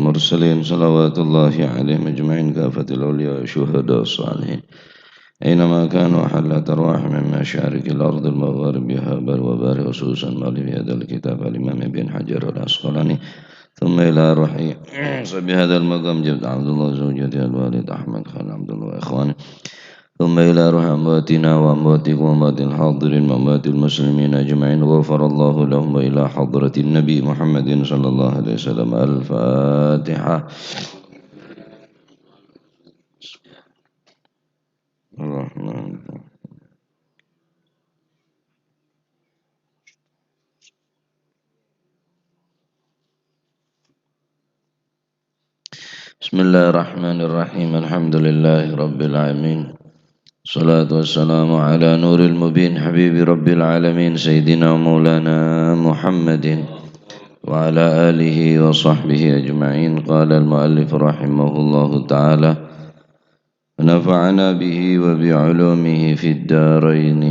والمرسلين صلوات الله عليهم أجمعين كافة الأولياء والشهداء الصالحين أينما كانوا حلت أرواح من مشارق الأرض المغاربها بل وبار خصوصا مؤلف هذا الكتاب الإمام ابن حجر العسقلاني ثم إلى روحي بهذا المقام جبت عبد الله زوجتي الوالد أحمد خان عبد الله وإخواني ثم إلى روح أمواتنا وأمواتكم وأموات الحاضرين وأموات المسلمين أجمعين غفر الله لهم وإلى حضرة النبي محمد صلى الله عليه وسلم الفاتحة الرحمن بسم الله الرحمن الرحيم الحمد لله رب العالمين الصلاة والسلام على نور المبين حبيب رب العالمين سيدنا ومولانا محمد وعلى آله وصحبه أجمعين قال المؤلف رحمه الله تعالى ونفعنا به وبعلومه في الدارين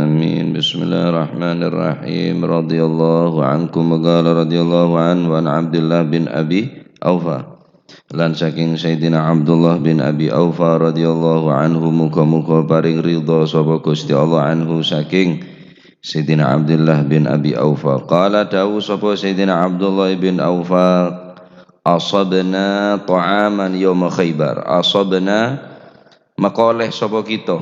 آمين بسم الله الرحمن الرحيم رضي الله عنكم وقال رضي الله عنه وعن عبد الله بن أبي أوفى lan saking Sayyidina Abdullah bin Abi Aufa radhiyallahu anhu muga-muga paring ridha sapa Gusti Allah anhu saking Sayyidina Abdullah bin Abi Aufa qala dawu sapa Sayyidina Abdullah bin Aufa asabna ta'aman yaum Khaibar asabna makoleh sapa kita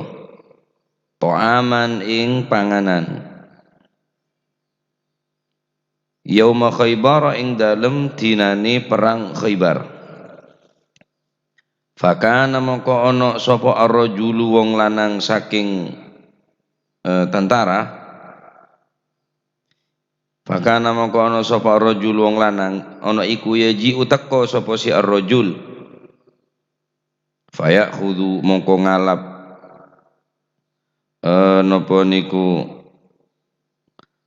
ta'aman ing panganan yaum Khaibar ing dalem dinane perang Khaibar. Fakana mongko ana sapa ar-rajulu wong lanang saking tentara. Fakana mongko ana sapa ar-rajulu wong lanang ana iku yaji uteka sapa si ar-rajul. Fayakhudhu mongko ngalap napa niku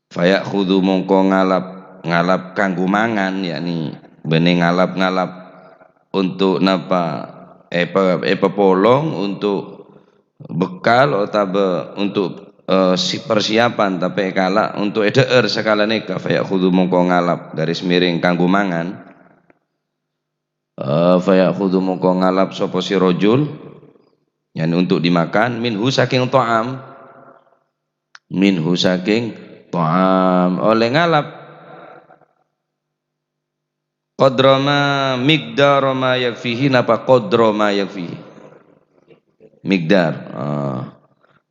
fayakhudhu mongko ngalap kanggo mangan yakni bene ngalap untuk napa pepolong untuk bekal atau untuk persiapan tapi kala untuk eder sekala neka fayakhudhu mongko ngalap garis miring kanggo mangan fayakhudhu mongko ngalap sapa si rajul yani untuk dimakan minhu saking ta'am oleh ngalap qadra ma miqdar ma yakfihi napa qadra ma yakfihi miqdar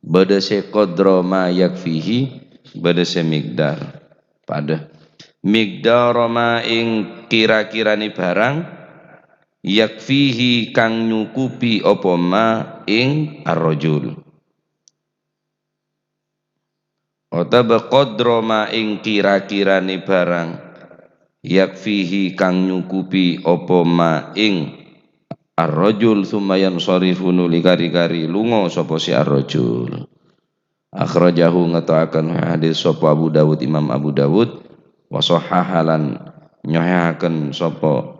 badase qadra ma yakfihi badase miqdar pada miqdar ma ing kira-kirane barang yakfihi kang nyukupi apa ma ing ar-rajul utawa qadra ma ing kira-kirane barang yakfihi kang nyukupi apa ma ing ar-rajul summa yansarifu nuli kari-kari lunga sapa si ar-rajul akhrajahu ngatoaken hadis sapa Abu Dawud Imam Abu Dawud wa sahahalan nyahaken sapa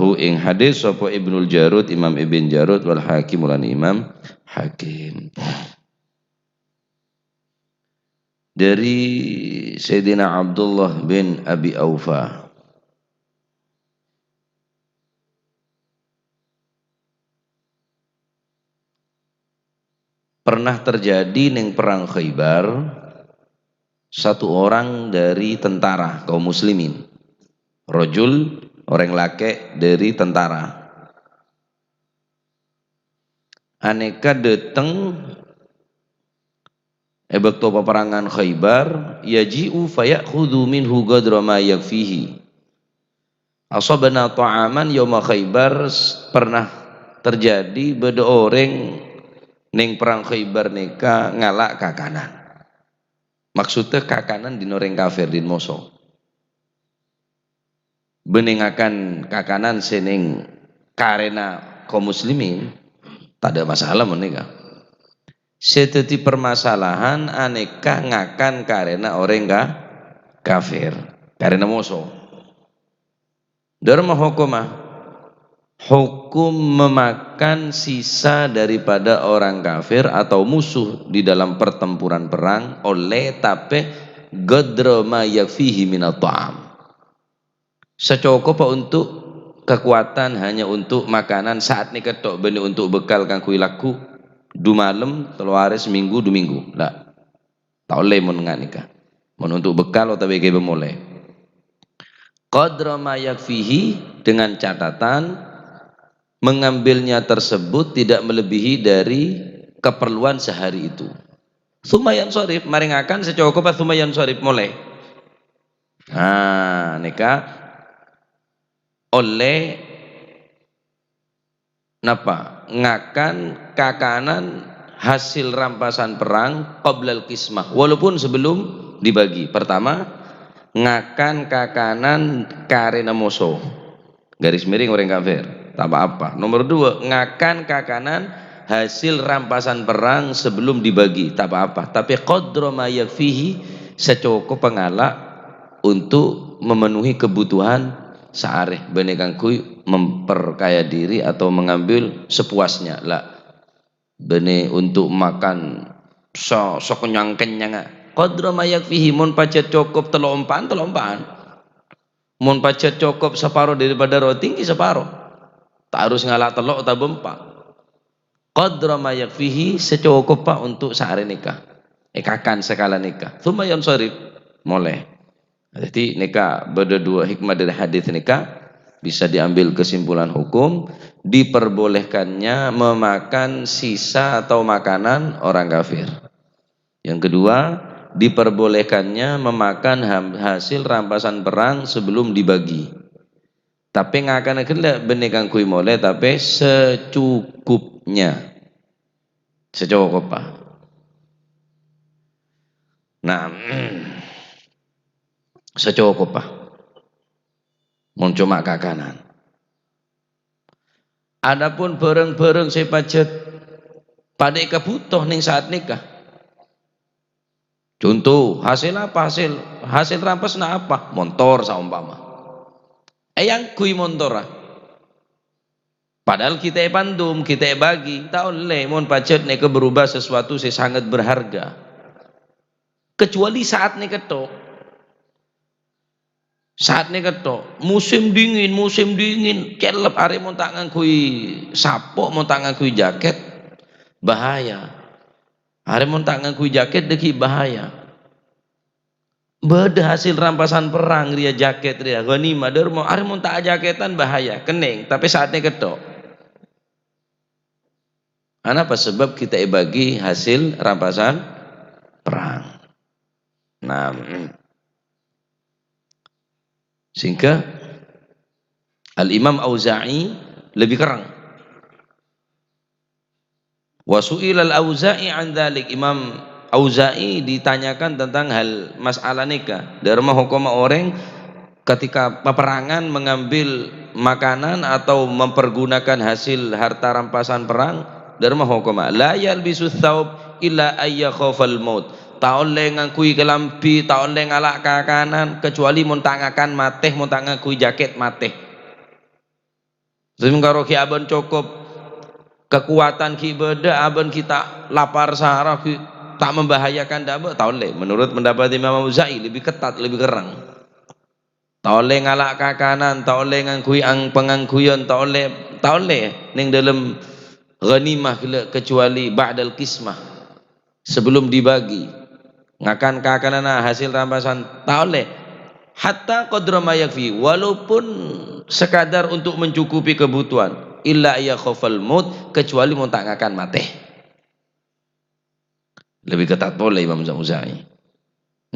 hu ing hadis sapa Ibnul Jarud Imam Ibn Jarud wal Hakim lan Imam Hakim dari Sayyidina Abdullah bin Abi Aufa pernah terjadi ning perang Khaibar satu orang dari tentara kaum muslimin rajul orang laki dari tentara aneka dateng ebekto peperangan Khaibar yaji'u fayakhudhu minhu qadra ma yakfihi asabana ta'aman yauma Khaibar pernah terjadi beda orang ning perang Khaibar nika ngalak kakanan maksudnya kakanan di orang kafir din moso beningakan kakanan sening karena kaum muslimin tak ada masalah menika seteti permasalahan aneka ngakan karena orang kafir karena musuh dharma hukum memakan sisa daripada orang kafir atau musuh di dalam pertempuran perang oleh tapi qadra ma yakfihi minat ta'am secukup untuk kekuatan hanya untuk makanan saat ni ketok benda untuk bekal kang kui laku du malam telu hari seminggu du minggu lah tak boleh mun nikah mun untuk bekal atau bagi bermulai qadra ma yakfihi dengan catatan mengambilnya tersebut tidak melebihi dari keperluan sehari itu. Sumayan sorif maringakan secukupnya sumayan sorif mulai. Nikah oleh napa ngakan kakanan hasil rampasan perang qoblal kismah walaupun sebelum dibagi. Pertama ngakan kakanan karena musuh garis miring orang kafir tak apa-apa. Nomor dua ngakan kakanan hasil rampasan perang sebelum dibagi tak apa-apa, tapi qadra ma yakfihi secukup pengalak untuk memenuhi kebutuhan seareh bene kang kui memperkaya diri atau mengambil sepuasnya lah bene untuk makan so kenyang-kenyang qadra ma yakfihi mun pacet cukup telompaan mun pacet cukup separuh daripada roti ki separuh tak harus ngalak telok atau bempa qadra ma yakfihi secukup pak untuk sehari nikah kakan sekala nikah thumma yansarif mulai. Jadi nikah berdua hikmah dari hadis nikah bisa diambil kesimpulan hukum diperbolehkannya memakan sisa atau makanan orang kafir. Yang kedua diperbolehkannya memakan hasil rampasan perang sebelum dibagi. Tapi ngakan kelak benekan kui mulai tapi secukupnya. Secukupnya. Nah, secukupnya. Mun cuma kakanan. Adapun bareng-bareng saya pacet pada kebutuh ning saat nikah. Contoh hasil apa hasil rampas na apa motor saumpama. Yang kui motor padahal kita pandum kita bagi tak oleh mon pacet nek berubah sesuatu yang sangat berharga kecuali saat nek ketok musim dingin kelep are mon tak ngakui sapo mon tak ngakui jaket bahaya are mon tak ngakui jaket deki bahaya beda hasil rampasan perang dia jaket dia ghanimah dermo are mun tak jaketan bahaya kening tapi saatnya ketok apa sebab kita bagi hasil rampasan perang. Nah sehingga Al-Imam Auza'i lebih kerang wasu'il al-Auza'i an dhalik Imam Auza'i ditanyakan tentang hal masalah nikah dari hukum orang ketika peperangan mengambil makanan atau mempergunakan hasil harta rampasan perang dari hukum la yalbisu thawb illa ayyakhafal maut tak oleh ngakui kelampi tak oleh ngalak kakanan kecuali muntangakan mateh muntangakui jaket mateh sehingga ki aban cukup kekuatan ki beda aban kita lapar sahara tak membahayakan dapat tak oleh menurut pendapat Imam Auza'i lebih ketat lebih kerang tak oleh ngalak kakanan tak oleh ngangkui ang pengangkuyan tak oleh ning dalam ghanimah kecuali ba'dal kismah sebelum dibagi ngakan kakanan hasil rampasan tak oleh hatta qadra ma yakfi walaupun sekadar untuk mencukupi kebutuhan illa yakhafal maut kecuali mun tak ngakan mati lebih ketat boleh Imam Auza'i.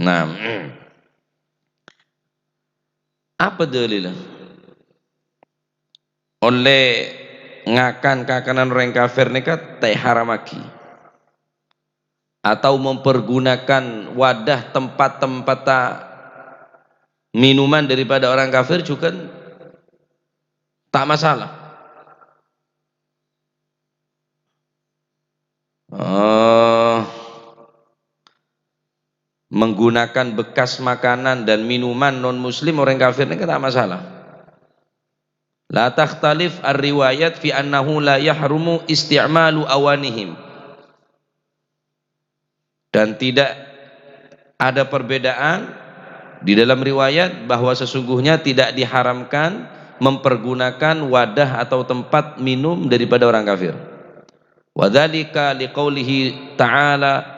Nah apa dalilnya oleh ngakan kakanan orang kafir nekat tak haramaki atau mempergunakan wadah tempat-tempat minuman daripada orang kafir juga tak masalah. Menggunakan bekas makanan dan minuman non muslim orang kafir ini tak masalah. La takhtalif ar-riwayat fi annahu la yahrumu isti'malu awanihim dan tidak ada perbedaan di dalam riwayat bahwa sesungguhnya tidak diharamkan mempergunakan wadah atau tempat minum daripada orang kafir. Wadzalika liqaulihi ta'ala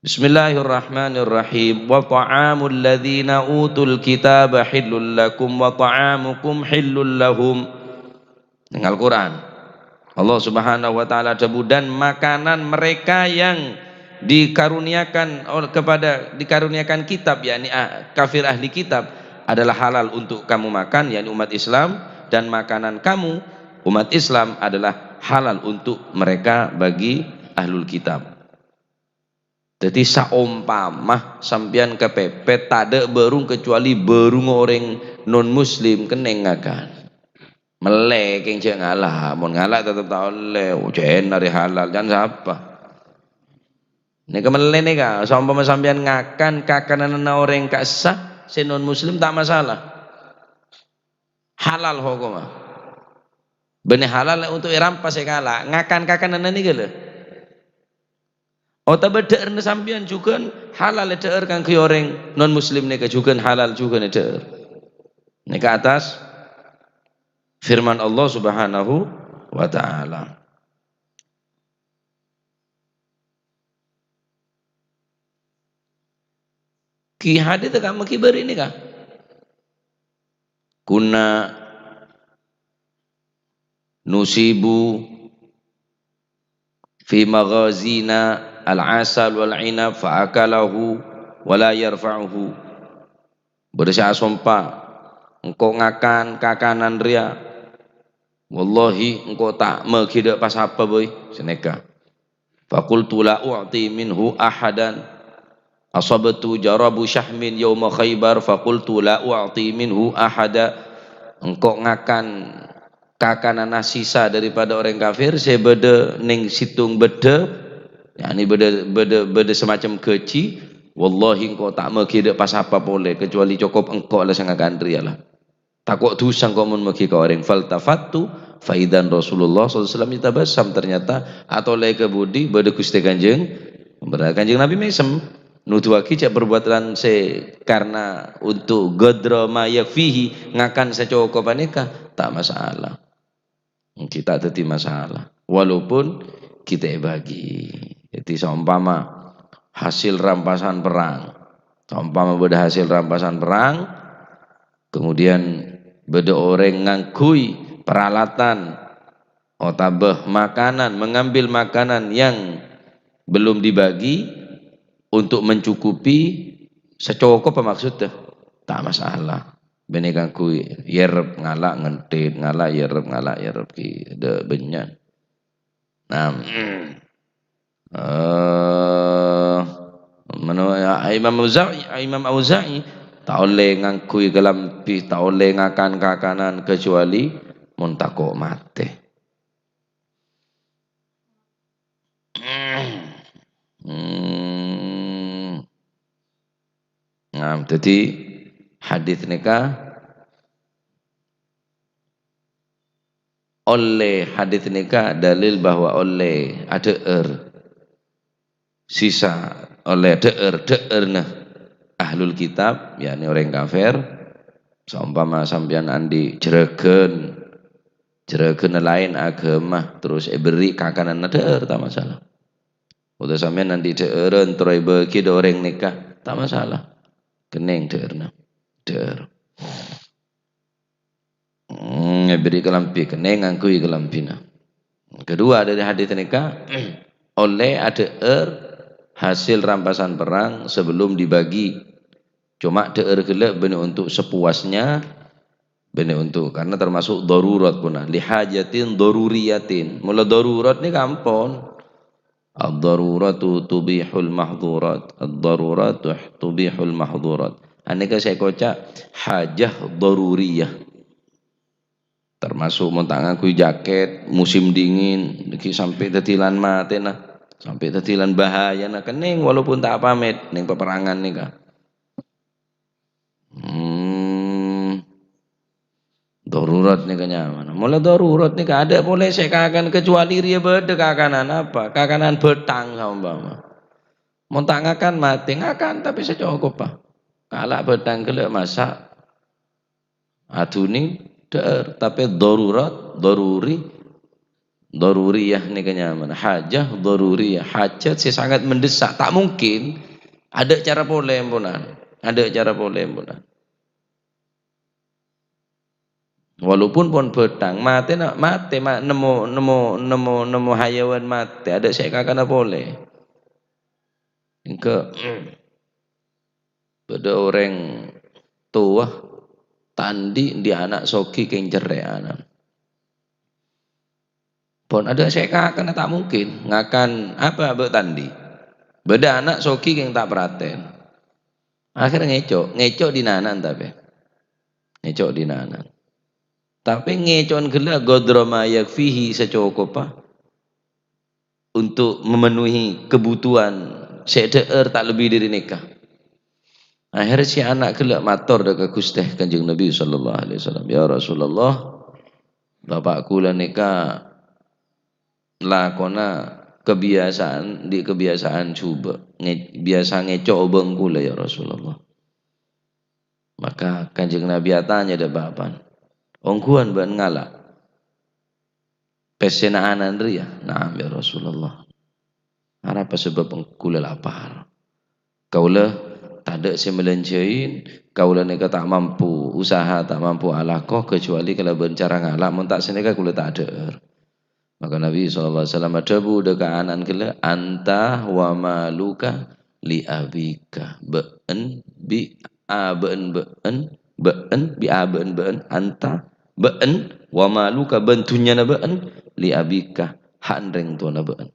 Bismillahirrahmanirrahim wa ta'amul ladzina utul kitaba hillul lakum wa ta'amukum hillul lahum. Dengan Al-Quran Allah subhanahu wa ta'ala debu dan makanan mereka yang dikaruniakan kitab, yakni kafir ahli kitab, adalah halal untuk kamu makan, yakni umat Islam, dan makanan kamu umat Islam adalah halal untuk mereka bagi ahlul kitab. Jadi saumpama sampian kepepet tak ada berung kecuali berung orang non muslim keneng akan melek yang cek ngalah, mau ngalah tetap tak oleh, ujian dari halal jangan siapa. Ini kemelek nih kak, saumpama sampian ngakan kakanan orang kak sah, si non muslim tak masalah, halal hukumah. Benih halal untuk irampas kalah, ngakan kakanan ini gila. Oh tapi deer sampian juga halal deer kan ke orang non muslim nih juga halal juga nih deer. Ini ke atas firman Allah subhanahu wa ta'ala. Ki hadis kamu kibar ini kah? Kuna nusibu fi maghazina al-asal wal inab fa'akalahu wala yarfa'uhu. Bersya sumpah engkau ngakan kakanan ria, wallahi engkau tak menghidup pas apa boy seneka. Faqultu la u'ti minhu ahadan asabtu jarabu syahmin yawma khaybar faqultu la u'ti minhu ahada. Engkau ngakan kakanan sisa daripada orang kafir, saya beda ning situng beda, yakni beda semacam keci, wallahi engkau tak menghidup pas apa boleh kecuali cukup engkau lah sangat gandri lah. Takut dosa engkau mun megi ka orang. Faltafattu faidan Rasulullah SAW tabassam, ternyata atau lay kebudi beda Gusti Kanjeng Nabi mesem nuduhaki cak perbuatan se karena untuk gadra ma yakfihi ngakan secukup aneka tak masalah. Kita tadi masalah walaupun kita bagi. Jadi seumpama hasil rampasan perang, seumpama beda hasil rampasan perang, kemudian beda orang ngangkui peralatan otabah makanan, mengambil makanan yang belum dibagi untuk mencukupi secukup maksudnya tak masalah. Bene ngangkui yerep ngalak ngentit ngalak yerep ki de benyan. Nah, Imam Auza'i tak oleh ngangkui gelampi, tak oleh ngakan kakanan kecuali muntako mate. Nah, jadi hadis nikah oleh hadis nikah dalil bahwa oleh ada sisa oleh deer nah ahlul kitab, yakni orang kafir, seumpama sampean andi jeregen lain agama terus beri kakanan deer tak masalah. Udah sampean nanti deeren terus bagi orang nikah tak masalah. Kening deerna deer. Beri kelampi kening ngangkui kelampina. Kedua dari hadis nikah oleh ada hasil rampasan perang sebelum dibagi, cuma deer gelap benar untuk sepuasnya, benar untuk karena termasuk darurat punah lihajatin daruriyatin. Mula darurat ni kampon ad-daruratu tubihul mahdhurat, ad-daruratu tubihul mahdhurat. Aneka saya kocak hajah daruriyah, termasuk montangan kui jaket musim dingin sampai tetilan mate nah, sampai tetilan bahaya nah kening walaupun tak pamit ning peperangan nih kah. Darurat nih kenyaman. Mulai darurat nih ada boleh saya kakan kecuali dia beda kakanan apa? Kakanan betang sama mau tak ngakan mati ngakan tapi secukup pak. Kalau betang gelek masak Aduni der, tapi darurat, daruriyah nih kenyaman. Hajah daruriyah, hajat sih sangat mendesak, tak mungkin. Ada cara boleh punan, ada cara boleh punan. Walaupun pun petang mati nak mati mak nemu hayawan mati ada saya kakak boleh. Ke pada orang tua tandi di anak soki keng cerai anak. Pun ada saya kakak tak mungkin ngakan apa tandi. Beda anak soki keng tak perhatian. Akhirnya ngecok di nanan tapi ngecok di nanan. Tapi ngecon gila godroma yakfihi secukupnya untuk memenuhi kebutuhan seeder tak lebih dari nikah. Akhirnya si anak gelak matur dekat Gusti Kanjeng Nabi sallallahu alaihi wasallam, ya Rasulullah, bapakku lah nikah lakona kebiasaan coba biasa ngecok obengku lah ya Rasulullah. Maka Kanjeng Nabi tanya ada bapan, ongkuan ban ngalak pesenaan ria, naam ya Rasulullah. Apa sebab engkau lapar? Kaulah tak ada si melencain, kaulah neka tak mampu usaha, tak mampu alakoh kecuali kalau bencara ngalak, mun tak seneka kaulah tak ada. Maka Nabi SAW adabu dekat anan kala anta wa maluka li abika be'en bi a be'en bi a be'en anta be'en wa maluka bentunya na be'en li abika handreng tuana be'en.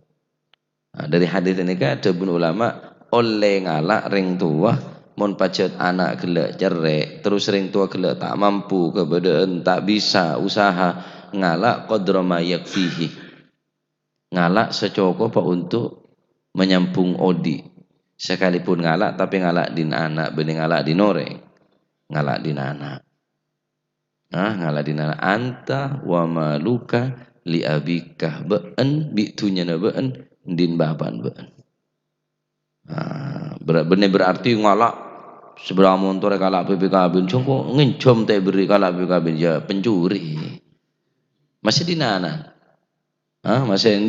Nah, dari hadis ini kan ada pun ulama oleh ngalak ring tua mon pacet anak gelak cerai terus ring tua gelak tak mampu keberadaan tak bisa usaha ngalak qadrama yakfihi ngalak secukup untuk menyampung odi sekalipun ngalak tapi ngalak din anak bening ngalak din orang ngalak din anak ngalak din anak anta wa maluka li abika be'en bitunya na be'en din baban be'en. Benar berarti ngalak seberapa montore kalak PPKB cungko ngencom teh beri kalak PPKB ya pencuri masih di nana masih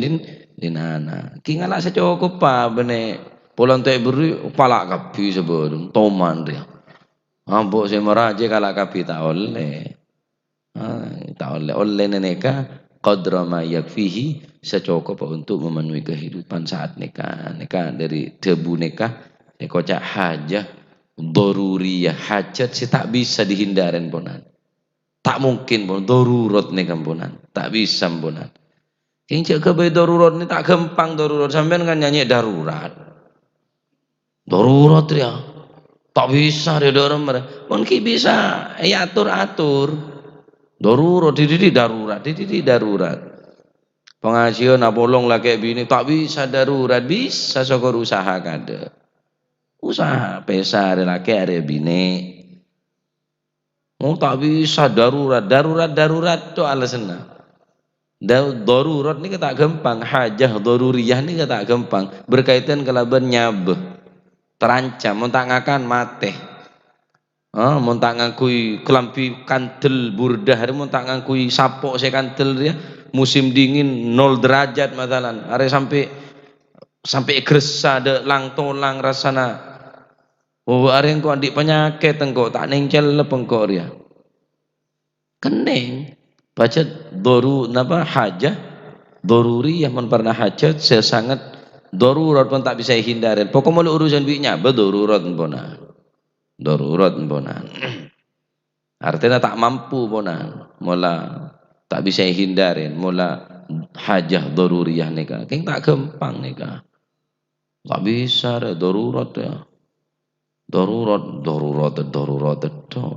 di nana ki ngalak secukup pa bene pulang teh beri palak kapi sebelum toman dia ambok semaraje kalak kapi tak oleh neneka qadra ma yakfihi secukup untuk memenuhi kehidupan saat nikah dari debu nikah kocak hajah daruriyah hajat sih tak bisa dihindarin ponan tak mungkin pun darurat nikah ponan tak bisa ponan kincik ke darurat ini tak gampang darurat sampean kan nyanyi darurat ya tak bisa dia dorong mungkin bisa ya atur darurat darurat pengajian apolong lah kayak bini tak bisa darurat bisa sokor usaha kada usaha pesa ada laki ada bini tak bisa darurat tu alasan darurat ni tak gampang hajah daruriyah ni tak gampang berkaitan kelaban nyabeh terancam mau tak ngakan mati mau tak ngakui kelampi kantel burdah mau tak ngakui sapok saya kantel dia musim dingin 0 derajat matalan ada sampai geresa ada lang rasana ada yang kau adik penyakit engkau tak nengcel lepengkau dia kening baca hajah daruri yang pernah hajat saya sangat darurat pun tak bisa hindarin pokoknya urusan binya darurat ponan artinya tak mampu ponan mula tak bisa hindarin mula hajah daruriyah nikah keng tak gampang nikah tak bisa darurat ya darurat itu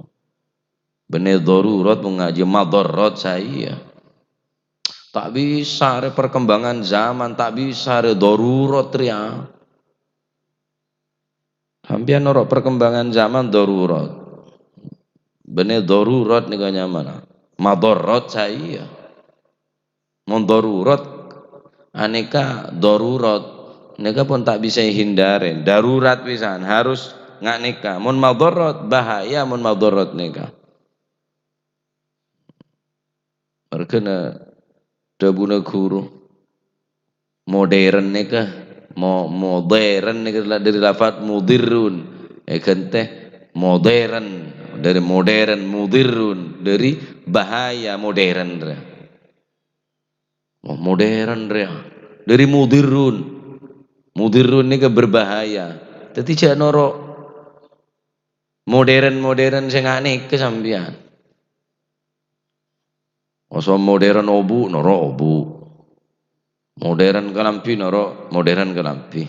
bener darurat mengaji madarat saya tak bisa perkembangan zaman tak bisa darurat ya hampir norok perkembangan zaman darurat bener darurat nikahnya mana madarat saya mon darurat aneka darurat nikah pun tak bisa hindarin darurat pisan harus nggak nikah mun madarat bahaya mun madarat nikah Merkena dabuna guru modern nika modern nika dari lafat mudirun teh modern dari modern mudirun dari bahaya modern modern dari mudirun nika berbahaya tapi cak noro modern sing aneh kesambian oso modern obu noro obu modern kelampi noro modern kelampi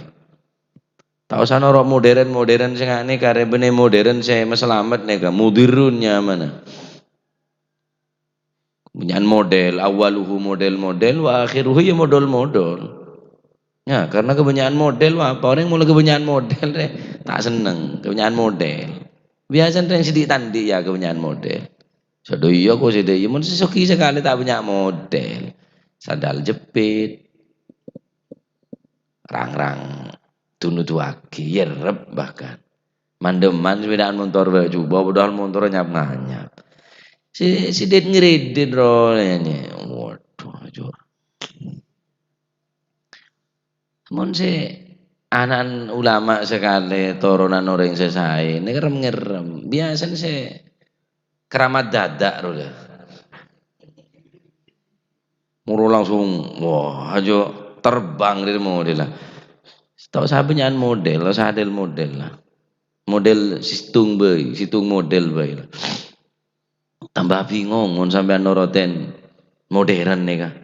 tak usah noro modern sing aneh kare bene modern saya selamat nega mudirunnya mana punyaan model awaluhu model wa akhiruhu ya model ya karena kebanyakan model wah apa orang mulai kebanyakan model deh tak seneng kebanyakan model biasanya yang sedih tandi ya kebanyakan model sudah iya kok sudah iya mun sesuki sekali tak banyak model sandal jepit rang-rang tunu tuaki yerep bahkan mandeman sepedaan motor coba padahal motor nyap-nyap si det ngeredit rolenya waduh ajur mun si anak ulama sekali turunan orang sesai ini ngerem biasanya si keramat dadak roda muru langsung wah aja terbang dari model lah tahu sabenyan model lah sadel model lah model situng model bae lah tambah bingung mun sampean noroten modern nih kan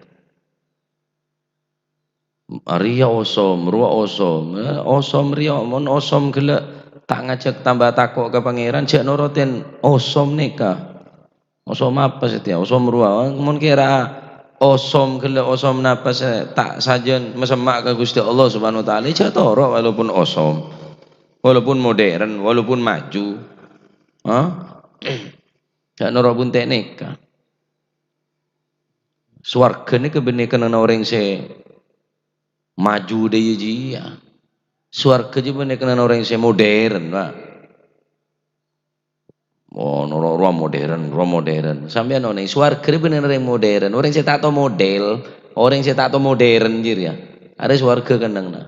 Ria osom, ruwa osom, osom ria, mon osom gelek tak ngajak tambah takok ke pangeran, cek noroten osom nikah, osom apa setia, osom ruwa, mon kira osom gelek osom napa tak sajen mesemak ke Gusti Allah Subhanahu Wa Taala, cek toro walaupun osom, walaupun modern, walaupun maju, ah, cek noro pun nikah, swarga ni kebenekan orang se maju deh ya. Swarga juga kena orang yang modern pak. Oh ruang modern. Sampai nona swarga bener orang modern. Orang saya tak tahu model, orang saya tak tahu modern jir ya. Ada swarga kandang na.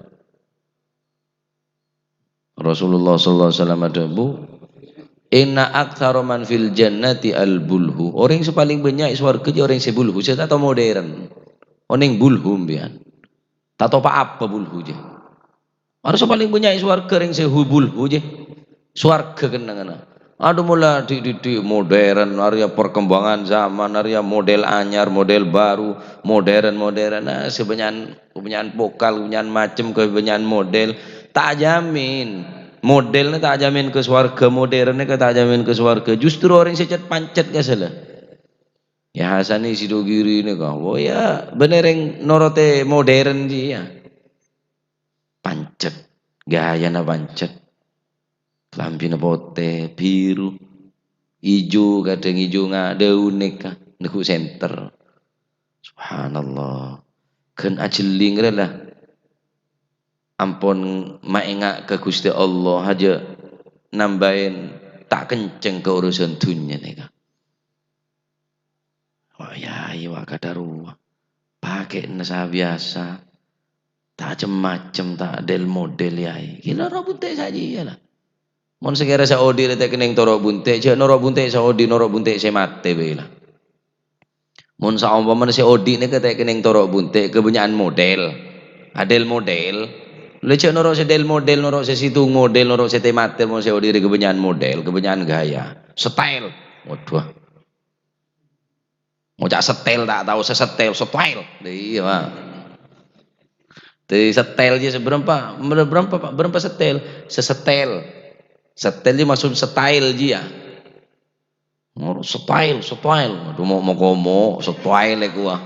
Rasulullah sallallahu alaihi wasallam ada bu. Inna aktsara man fil jannati al bulhu. Orang yang paling banyak swarga orang yang bulhu. Saya tak tahu modern. Orang yang bulhu bian. Tak tahu apa bulhu je. Harus paling banyak swarga yang sehubul huje swarga kenangan aduh mula di modern area perkembangan zaman area model anyar model baru modern nah kebanyakan pokal kebanyakan macam kebanyakan model tak jamin modelnya tak jamin ke swarga modernnya tak jamin ke swarga justru orang secet pancet gak salah ya Hasani Sidogiri ini kah oh ya bener yang norote modern dia pancet gaya na pancet lampi na pote biru hijau kadang hijau nggak unik kah neku center subhanallah kan ajeling lah ampun maenga ke Gusti Allah aja nambahin tak kenceng ke urusan dunia nih kah wah ya iya kadaruh pakai nasa biasa tak macam tak del model ya gila ro bunte saja ya lah mon segera Saudi le tek ning toro bunte je noro bunte Saudi noro bunte se mate be lah mon sa umpama Saudi ne ketek ning toro bunte kebanyakan model adel model le cek noro se del model noro se situ model noro se te mate mon Saudi kebanyakan model kebanyakan gaya style waduh mau cak setel tak tahu sesetel style iya di setel aja berapa setel sesetel setelnya maksud style aja ya style aduh mau komo style gua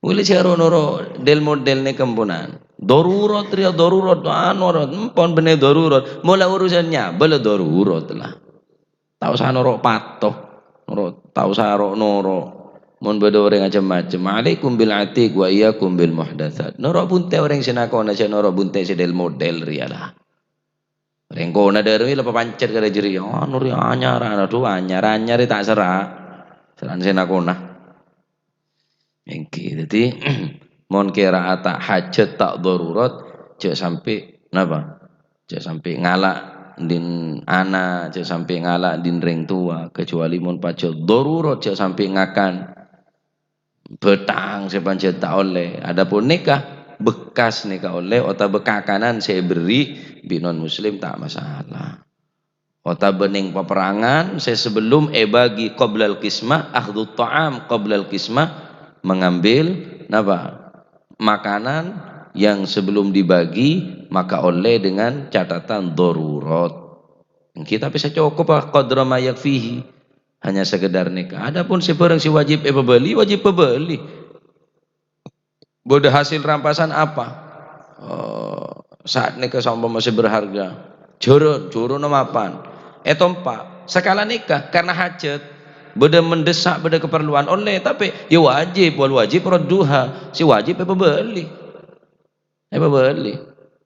boleh caro noro del model nih kempunan darurat empon bener darurat mulai urusannya bela darurat lah tahu sa noro patok noro tahu sa noro mun beda orang macam-macam alaikum bil atiq wa iyyakum bil muhdatsat noro bunte orang sinakona noro bunte del model rialah rengkona dari lepas pancet kada jeri nuri anyar aduh anyar tak serak seran sinakona Iki jadi mon kira tak hajat tak darurat cek sampai napa? Cek sampai ngalak din ana, cek sampai ngalak din ring tua kecuali mon pacet darurat cek sampai ngakan betang sepancet tak oleh. Adapun nikah bekas nikah oleh atau bekakanan saya beri binon muslim tak masalah. Ota bening peperangan saya sebelum bagi qoblal kismah akhdut ta'am qoblal kismah mengambil napa makanan yang sebelum dibagi maka oleh dengan catatan darurat kita bisa cukup qadra ma yakfihi hanya sekedar nikah adapun si barang si wajib pebeli bodoh hasil rampasan apa saat nikah sama masih berharga jurun mapan tompak sekala nikah karena hajat beda mendesak beda keperluan oleh tapi ya wajib wal wajib radduha si wajib beli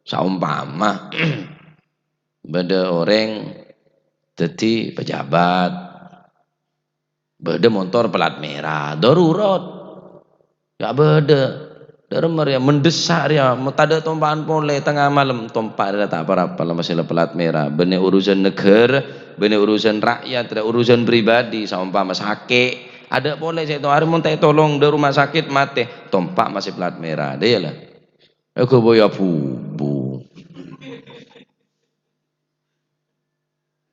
saumpama beda orang jadi pejabat beda motor pelat merah darurat ya beda darurat ya mendesak ya tada tompaan pole tengah malam tompak dia tak apa-apa lah masalah pelat merah bener urusan negara bener urusan rakyat ada urusan pribadi saumpama sakit ada boleh saya tahu hari mau tolong di rumah sakit mati tompak masih pelat merah dia lah aku boya bubu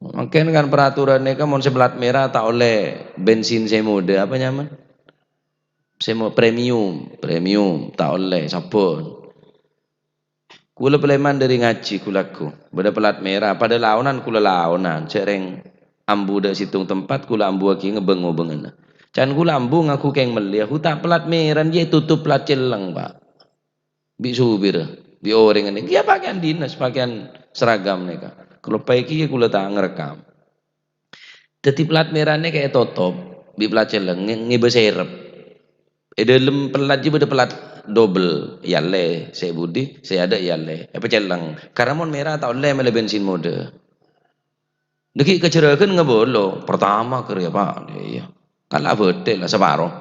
mungkin kan peraturannya kan mau sebelat merah tak oleh bensin saya mode apa nyaman saya mau premium tak oleh sabun kula peleman dari ngaji kulaku beda pelat merah pada launan kula launan cereng ambu dak situng tempat kula ambu aki ngebeng-ngebengen can kula ambu ngaku keng meli aku tak pelat merah dia tutup pelat celeng pak bi subir bi orang ini dia pakaian dinas pakaian seragam mereka kalau paiki kula tak ngerekam jadi pelat merahnya kayak tutup bi pelat celeng ngibe serep dalam pelat juga ada pelat double yalle saya budi saya ada yalle apa celeng karena mon merah tak oleh mele bensin mode deki kecerakan ngebolo pertama kerja pak iya kalah betul lah separuh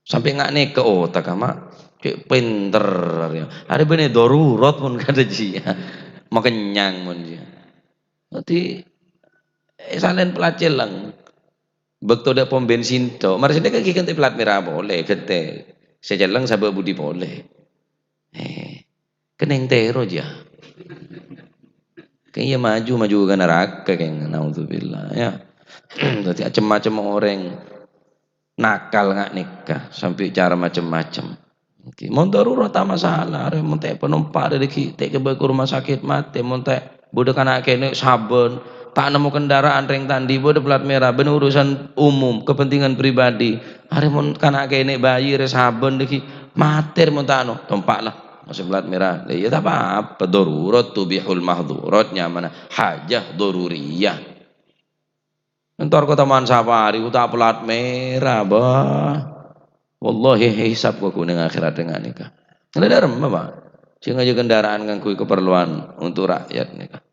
sampai nggak nih ke otak ama kayak pinter ya ada bener darurat pun kata dia makenyang mon dia nanti salen pelat celeng bekto da pom bensin to marsine ka kikente plat merah boleh kete sejalang sabab budi boleh keneng tero ja kayaknya maju ke neraka kayak naudzubillah ya jadi macam-macam orang nakal nggak nikah sampai cara macam-macam mau darurat tak masalah are mau penumpak dari kita ke rumah sakit mati mau budak anak kene sabun tak nemu kendaraan ring tandi bodoh plat merah bener urusan umum kepentingan pribadi hari mon kana kene bayi res saben deki mater mon tano tompak lah masih plat merah ya tak apa darurat tubihul mahdhurat mana hajah daruriyah entar kota man safari utak plat merah bah wallahi hisab ku ning akhirat dengan nikah ngadaram apa sing aja kendaraan ngangkui keperluan untuk rakyat nikah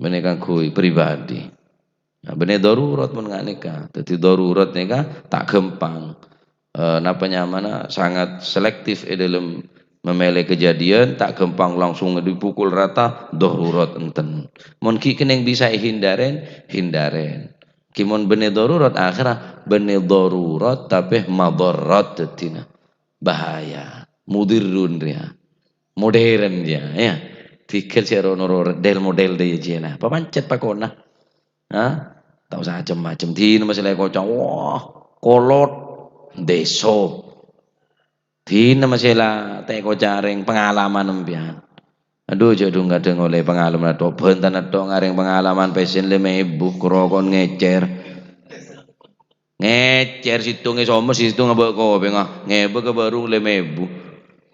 menikah kui pribadi nah, bener darurat pun nggak nikah jadi darurat nikah tak gampang napanya mana sangat selektif dalam memilih kejadian tak gampang langsung dipukul rata darurat enten mungkin yang bisa hindaren kimon bener darurat akhirnya bener darurat tapi madarat tetina bahaya mudirun dia modern dia ya pikir si model dia jena pamancet pakona ah tahu saja macam di masalah kocang wah kolot deso di masalah teko jaring pengalaman empian aduh jodoh nggak ada ngoleh pengalaman atau bentan atau ngaring pengalaman pesen leme ibu kerokon ngecer situ ngesomes situ ngabek kowe ngebe ke baru leme ibu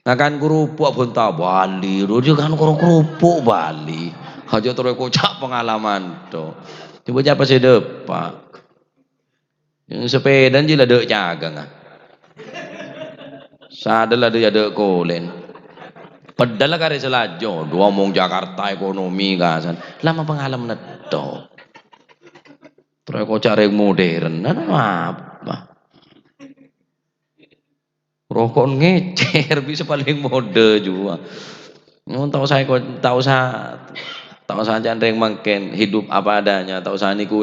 ngakan kerupuk pun tak Bali dia kan kerupuk Bali aja terus kocak pengalaman to coba siapa sih depak yang sepeda aja lah dek jagang sadar dia dek kolen padahal kare selajo dua mong Jakarta ekonomi kasan lama pengalaman to terus kocak rek modern apa rokok ngecer bisa paling mode juga. Tahu saya kok tahu saya jangan mangken hidup apa adanya, tahu saya niku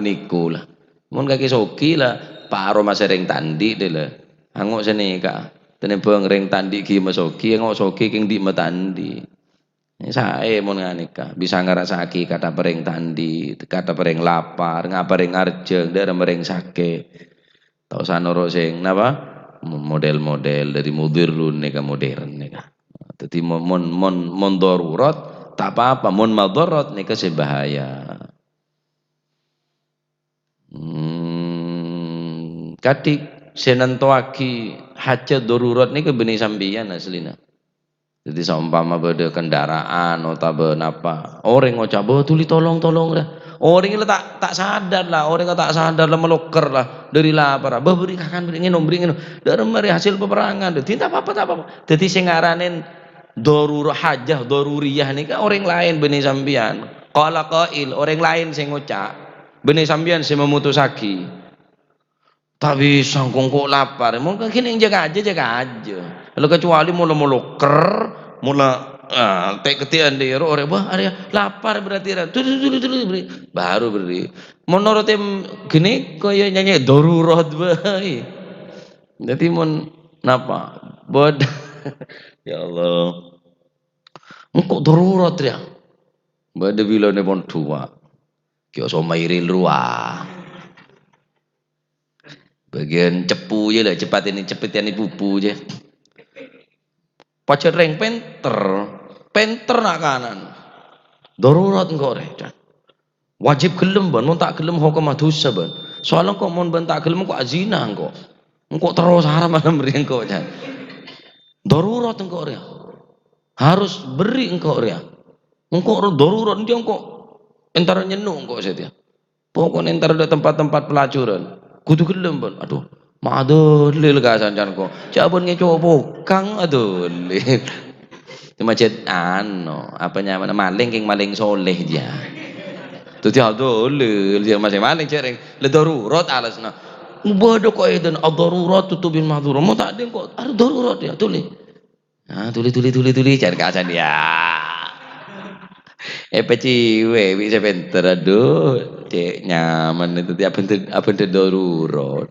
lah. Mun kaki soki lah, paro masih reng tandi deh lah. Angok sini kak, tene bang reng tandi ki masoki, angok soki king di matandi. Saya mun nganika bisa ngerasaki kata pereng tandi, kata pereng lapar, ngapareng arjeng, daerah mereng sake. Tahu saya noro sing napa? Model-model dari modern nih ke modern nih kak. Jadi mon darurat tak apa-apa, mon madarat nih ke bahaya. Katik senantoaki haja darurat nih ke benih sambian aslina. Jadi seumpama beda kendaraan atau apa orang ngocap tuli tolong lah orang itu tak sadar lah orang tak sadar lah meloker lah dari lapar beri kakan beri nginom dari mari hasil peperangan tidak apa-apa jadi sing ngaranin darurah hajah daruriyah nih kan orang lain benih sambian qala qail orang lain sing ngocap benih sambian sing memutusaki tak bisa kok lapar mungkin kini jaga aja kalau kecuali mula mula tek ketian di orang wah area lapar berarti tuli baru beri menurut em gini kaya nyanyi darurat bae jadi mon napa bod ya Allah engkau darurat ya bade bilane pon tua kyo so mairil ruah bagian cepu aja lah cepat ini cepet ini pupu aja pacar reng penter nak kanan darurat engkau rek wajib gelem ban mun tak gelem hukum dosa ban soalnya kok mun ben tak gelem kok zina engkau terus haram malam beri engkau jan darurat engkau rek harus beri engkau rek engkau darurat dia engkau entar nyenuk engkau setia pokoknya entar ada tempat-tempat pelacuran kudu gelem ban aduh madulil kasancan kok cabun ngecoba kang adulil cuma cet apa namanya maling king maling soleh dia tuh dia adulil dia masih maling cereng le darurat alasna ubah kok edan ad-darurat tutubil mahdzur mau tak ada kok ada darurat ya tuli nah tuli cari kasan dia peciwe bisa pinter aduh cek nyaman itu apa itu darurat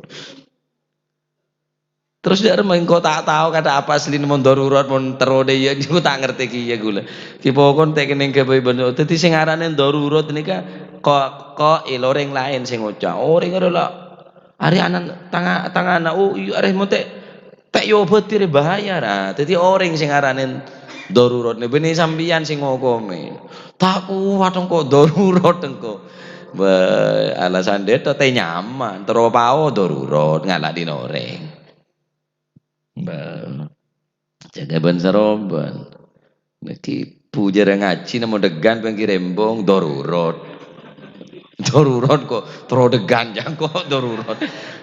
terus dia main kau tak tahu kata apa asli mon darurat mon terode ya aku tak ngerti ki ya gula ki pokon tek ning ke bener dadi sing arane darurat nika kok orang lain sing ngucap orang adalah hari anak tangan oh iya areh monte tak yo betir bahaya ra dadi orang sing arane darurat ne bene sambian sing ngokome tak kuat kok darurat engko alasan dia teh nyaman terus pao darurat ngalak di noreng jaga ban saroban niki puja ngaji namo degan pengki rembong darurat kok terus degan jang kok darurat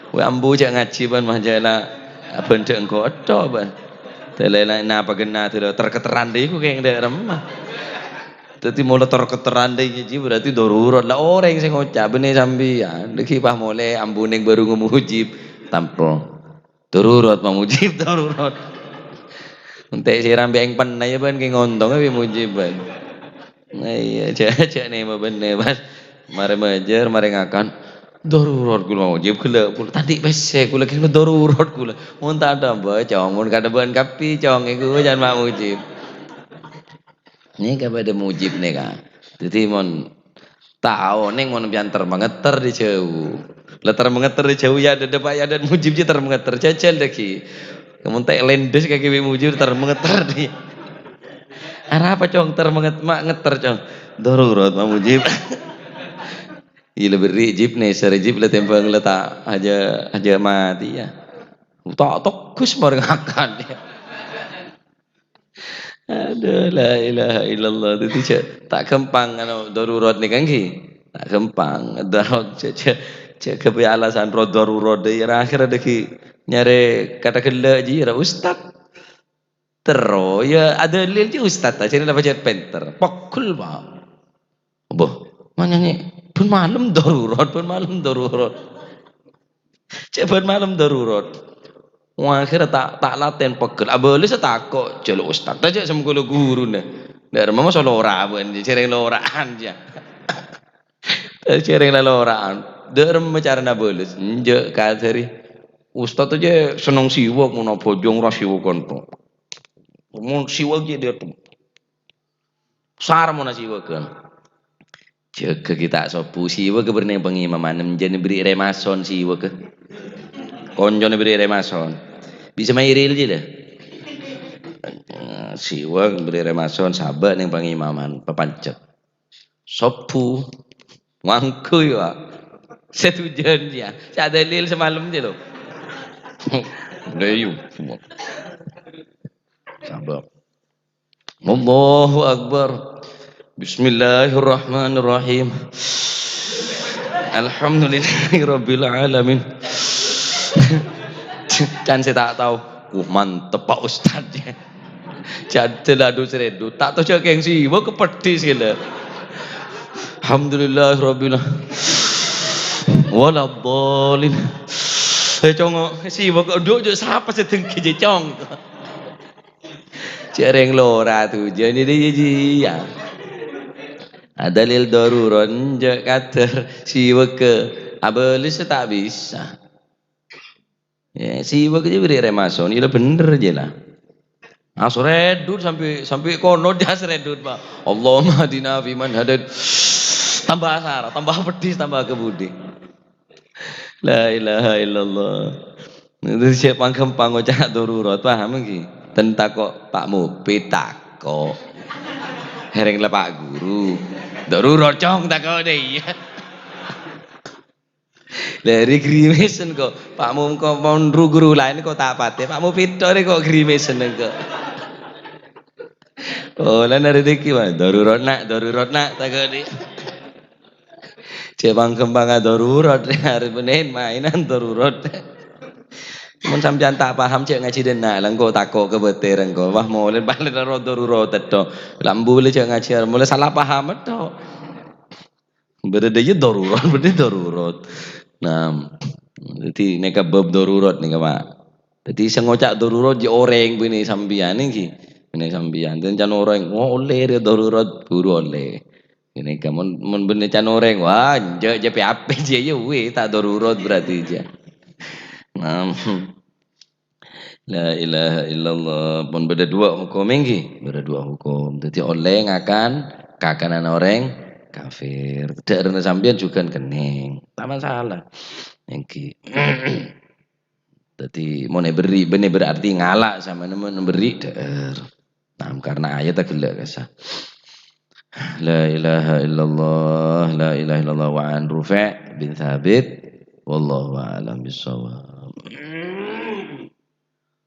we ambu jak ngaji ban majala bende engko ado ban telela napa gena terketeran deh ku kayak ndek remah dadi mulai terketeran deh iki berarti darurat lah orang sing ngucap bene sampeyan niki pah mulai ambuning baru ngemujib tampo darurat mamujib darurat untuk si rambi yang pernah ya ban ki ngontong tapi mujiban. Nah iya cek nih mah bener mas. Mare majer mare ngakan darurat kula mujib kula tadi bese kula kira darurat kula. Mun tak ada mbah cong mun kada ban kapi cong iku jangan mak mujib. Ini kepada mujib nih kak. Jadi mon tahu neng mon pian termengeter di jauh. Lah termengeter di jauh ya ada pak ya dan mujib je termengeter cecel deh ki. Kamu tak lendes kaki mujur termengeter nih. Arah apa cong mak ngeter cong. Darurat mak mujib. Iya lebih jib nih serjib lah tempang letak aja mati ya. Tak tokus merengakan ya. Aduh la ilaha illallah itu tak kempang anu darurat nih kan ki. Tak kempang darurat cek alasan ro darurat deh akhir ada ki nyare kata kela ji ra ustad tero ya ada lil ji ustad ta jadi dapat jet penter pokul ba boh mana ni pun malam darurat cek pun malam darurat Wah, akhirnya tak latihan pegel. Abole setakok jaluk ustaz aja sama kulo guru nah. Ndak mama so lora ben cereng loraan aja. Cereng loraan. Derem cara abole nje kaderi. Ustaz aja seneng siwak mun bojong ra siwakan to. Mun siwak dia tuh. Sar mun siwakan. Jaga kita sopu siwak keberne pengimaman jane beri remason siwak. Konjone beri remason. Bisa mairil je dah. Siwak beri remason sahabat yang pengimaman pepancet. Sopu wangku ya. Setujuan dia. Saya dalil semalam je loh. Dayu. Sahabat. Allahu Akbar. Bismillahirrahmanirrahim. Alhamdulillahirabbil alamin. Kan saya tak tahu. Mantep Pak Ustaz ya. Jadi ladu seredu. Tak tahu cakap yang sih. Wah kepedis gila. Alhamdulillahirabbil alamin. Waladhdallin. Congok sih wah duduk je siapa sedengki je cong. Cereng lora tu jadi dia ya. Dalil daruron je kata si ke abelis tak bisa. Ya si je beri remason itu bener je lah. Asredut sampai kono dia asredut Pak. Allahumma hadina fi man hadad. Tambah asar, tambah pedis, tambah kebudi. La ilaha illallah. Itu siapa pangkempang ngocak darurat paham lagi. Tentak Pak Mupi takok. Hereng lah Pak Guru. Darurat cong takok deh. Dari grimesen kok Pak Mum kok mau guru lain kok tak pate. Pak Mupi tore kok grimesen kok. Oh, lan ada deki mah darurat nak takok deh. Cebang kembang darurat hari benin mainan darurat. Mun sampeyan tak paham cek ngaji denak lang kok takok kebeter engko wah mulai balik darurat to. Lambu le cek ngaji mulai salah paham to. Berde je darurat berde darurat. Nah, jadi neka bab darurat nih Pak. Jadi sengocak darurat je orang bini sambian iki. Bini sambian dan can orang oleh dia darurat guru oleh. Ini kamu mun bener can orang wah je PAP je we tak darurat berarti je. Nah, la ilaha illallah pun beda dua hukum ini, beda dua hukum. Jadi oleh akan kakanan orang kafir. Tidak ada sambian juga kening, tak masalah. Engki. Jadi mau beri bener berarti ngalak sama nemen beri der. Nah, karena ayat agak kesah. La ilaha illallah wa an Rufi' bin Thabit wallahu a'lam bissawab.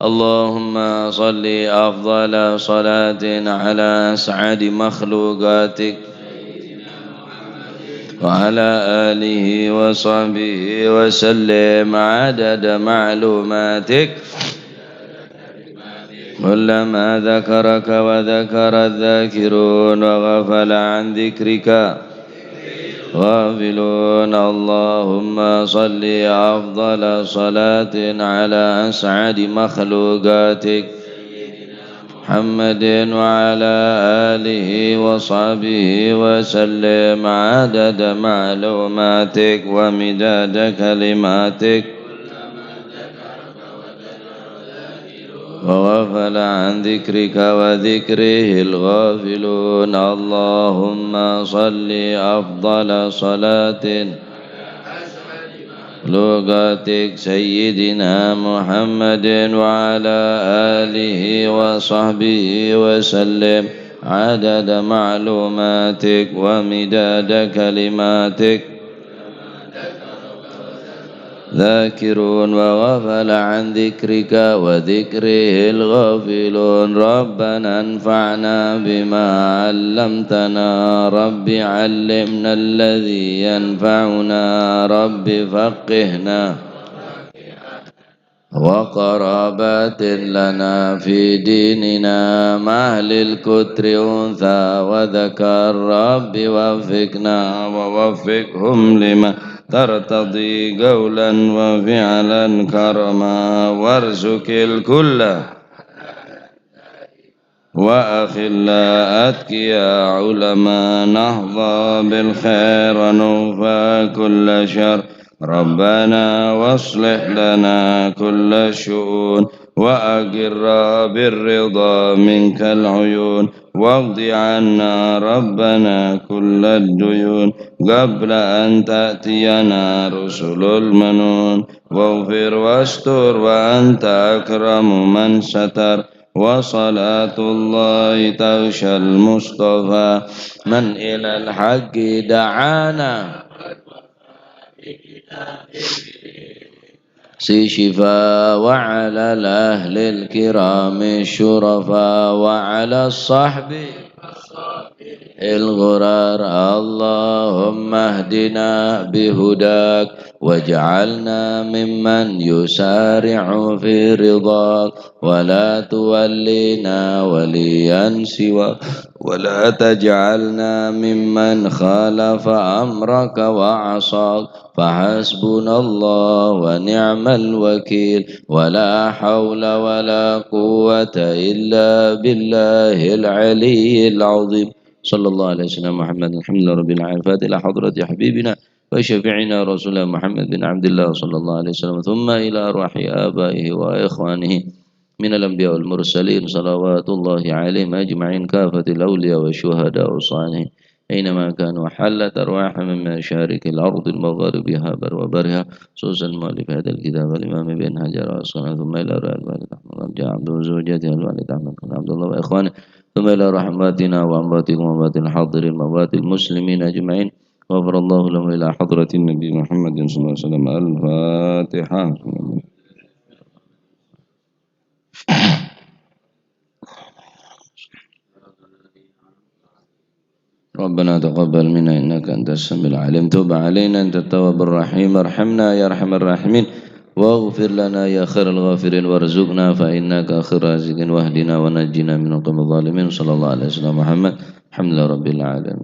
Allahumma salli afdhala salatin ala as'adi makhluqatik wa ala alihi wa sahbihi wa sallim adada ma'lumatik كلما ذكرك وذكر الذاكرون وغفل عن ذكرك غافلون اللهم صل أفضل صلاة على أسعد مخلوقاتك محمد وعلى آله وصحبه وسلم عدد معلوماتك ومداد كلماتك وغفل عن ذكرك وذكره الغافلون اللهم صل أفضل صلاة لغتك سيدنا محمد وعلى آله وصحبه وسلم عدد معلوماتك ومداد كلماتك ذاكرون وغفل عن ذكرك وذكره الغافلون ربنا انفعنا بما علمتنا رب علمنا الذي ينفعنا رب فقهنا وقرابات لنا في ديننا مع للكتر أنثى وذكر رب وفقنا ووفقهم لما ترتضي قولا وفعلا كرما وارزق الكل وأخلاء يا علماء نهضى بالخير ونوفى كل شر ربنا واصلح لنا كل الشؤون وأقر بالرضا منك العيون واقض عنا ربنا كل الديون قبل أن تأتينا رسل المنون واغفر واستر وأنت أكرم من ستر وصلاة الله تغشى المصطفى من إلى الحق دعانا شفاء وعلى الأهل الكرام الشرفاء وعلى الصحب الغرار اللهم اهدنا بهداك واجعلنا ممن يسارع في رضاك ولا تولينا وليا سواك ولا تجعلنا ممن خالف أمرك وعصاك فحسبنا الله ونعم الوكيل ولا حول ولا قوة إلا بالله العلي العظيم صلى الله عليه وسلم محمد الحمد لله رب العالمين فاتح إلى حضرة حبيبنا وشفيعنا رسول محمد بن عبد الله صلى الله عليه وسلم ثم إلى أرواح آبائه وإخوانه من الأنبياء والمرسلين صلوات الله عليهم أجمعين كافة الأولياء والشهداء والصالحين أينما كانوا حلت أرواحهم من مشارق الأرض المغاربها وبرها خصوصا المؤلف هذا الكتاب الإمام بن حجر وأصحابه ثم إلى أرواح الوالد أحمد جاء عبد وزوجته الوالد أحمد بن عبد الله وإخوانه ثم إلى رحماتنا وأمواتكم وأموات الحاضرين وأموات المسلمين أجمعين غفر الله لهم إلى حضرة النبي محمد صلى الله عليه وسلم الفاتحة ربنا تقبل منا إنك أنت السميع العليم تب علينا أنت التواب الرحيم ارحمنا يا أرحم الراحمين واغفر لنا يا خير الغافرين وارزقنا فإنك خير رازقين واهدنا ونجنا من القوم الظالمين صلى الله عليه وسلم محمد الحمد لله رب العالمين.